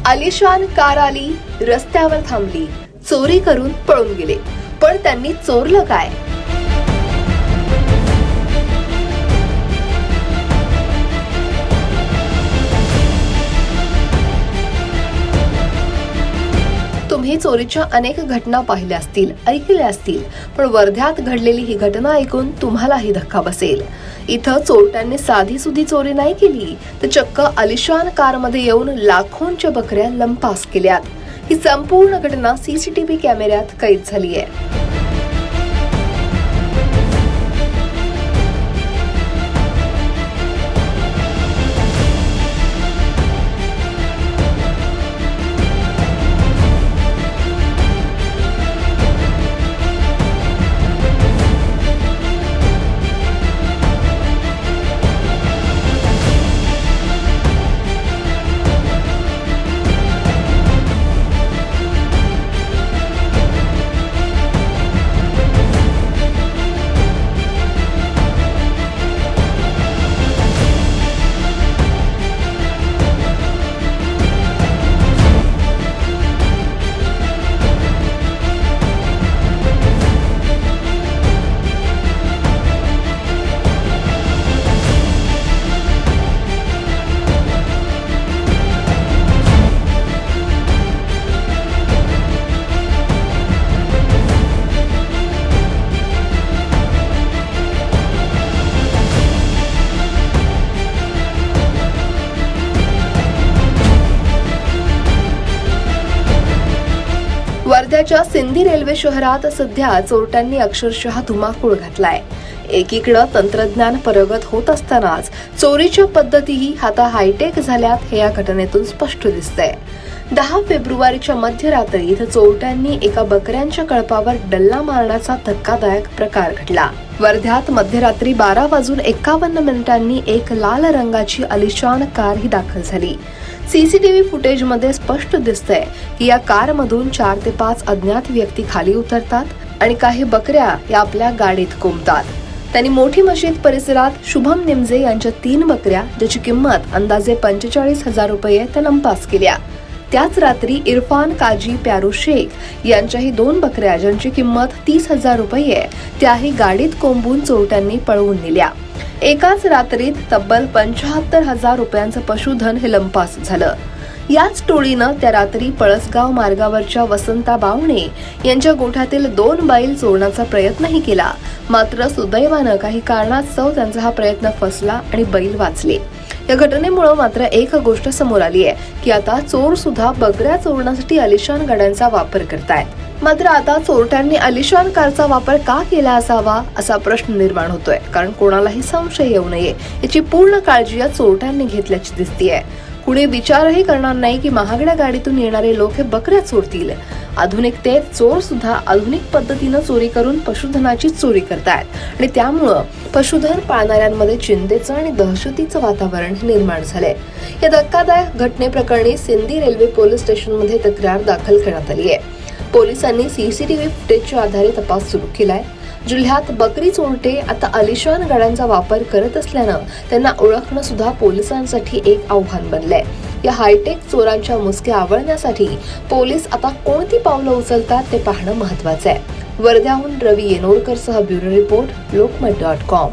आलिशान कार आली, रस्त्यावर थांबली, चोरी करून पळून गेले. पण त्यांनी चोरलं काय? तुम्ही चोरीच्या अनेक घटना पाहिल्या असतील, ऐकल्या असतील, पण वर्ध्यात घडलेली ही घटना ऐकून तुम्हालाही धक्का बसेल. इथं चोरट्यांनी साधी सुधी चोरी नाही केली, तर चक्क आलिशान कारमध्ये येऊन लाखोंच्या बकऱ्या लंपास केल्यात. ही संपूर्ण घटना सीसीटीव्ही कॅमेऱ्यात कैद झाली आहे. वर्ध्याच्या सिंधी रेल्वे शहरात सध्या चोरट्यांनी अक्षरशः धुमाकूळ घातलाय. एकीकडे तंत्रज्ञान प्रगत होत असतानाच चोरीच्या पद्धतीही आता हायटेक झाल्यात, हे या घटनेतून स्पष्ट दिसतंय. 10 फेब्रुवारीच्या मध्यरात्री इथं चोरट्यांनी एका बकऱ्यांच्या कळपावर डल्ला मारण्याचा धक्कादायक प्रकार घडला. वर्ध्यात मध्यरात्री 12:51 एक लाल रंगाची आलिशान कार ही दाखल झाली. सीसीटीव्ही फुटेजमध्ये स्पष्ट दिसतंय की या कारमधून 4 ते 5 अज्ञात व्यक्ती खाली उतरतात आणि काही बकऱ्या या आपल्या गाडीत कोंबतात. त्यांनी मोठी मशीद परिसरात शुभम निमजे यांच्या 3 बकऱ्या, ज्याची किंमत अंदाजे 45,000 रुपये, त्या लंपास केल्या. त्याच रात्री इरफान काजी प्यारू शेख यांच्याही 2 बकऱ्या, ज्यांची किंमत 30,000 रुपये, त्याही गाडीत कोंबून चोरट्यांनी पळवून नेल्या. एकाच रात्रीत तब्बल 75,000 रुपयांचं पशुधन हे लंपास झालं. याच टोळीनं त्या रात्री पळसगाव मार्गावरच्या वसंता बावणे यांच्या गोठ्यातील 2 बैल चोरण्याचा प्रयत्नही केला. मात्र सुदैवानं काही कारणास्तव त्यांचा हा प्रयत्न फसला आणि बैल वाचले. या घटनेमुळे मात्र एक गोष्ट समोर आली आहे की आता चोर सुद्धा बकऱ्या चोरण्यासाठी आलिशान गाड्यांचा वापर करतायत. मात्र आता चोरट्यांनी आलिशान कारचा वापर का केला असावा असा प्रश्न निर्माण होतोय. कारण कोणालाही संशय येऊ नये याची पूर्ण काळजी या चोरट्यांनी घेतल्याची दिसतीये. कुणी विचारही करणार नाही की महागड्या गाडीतून येणारे लोक हे बकऱ्या चोरतील. आधुनिकतेत चोर सुद्धा आधुनिक पद्धतीनं चोरी करून पशुधनाची चोरी करतायत आणि त्यामुळं पशुधन पाळणाऱ्यांमध्ये चिंतेचं आणि दहशतीचं वातावरण निर्माण झालंय. या धक्कादायक घटनेप्रकरणी सिंधी रेल्वे पोलीस स्टेशनमध्ये तक्रार दाखल करण्यात आली आहे. पोलिसांनी सीसीटीव्ही फुटेजच्या आधारे तपास सुरू केलाय. जिल्ह्यात बकरी चोरटे आता आलिशान गाड्यांचा वापर करत असल्यानं त्यांना ओळखणं सुद्धा पोलिसांसाठी एक आव्हान बनलंय. या हायटेक चोरांच्या मुसक्या आवळण्यासाठी पोलीस आता कोणती पावलं उचलतात ते पाहणं महत्त्वाचं आहे. वर्ध्याहून रवी येनोरकर सह ब्युरो रिपोर्ट, लोकमत.com.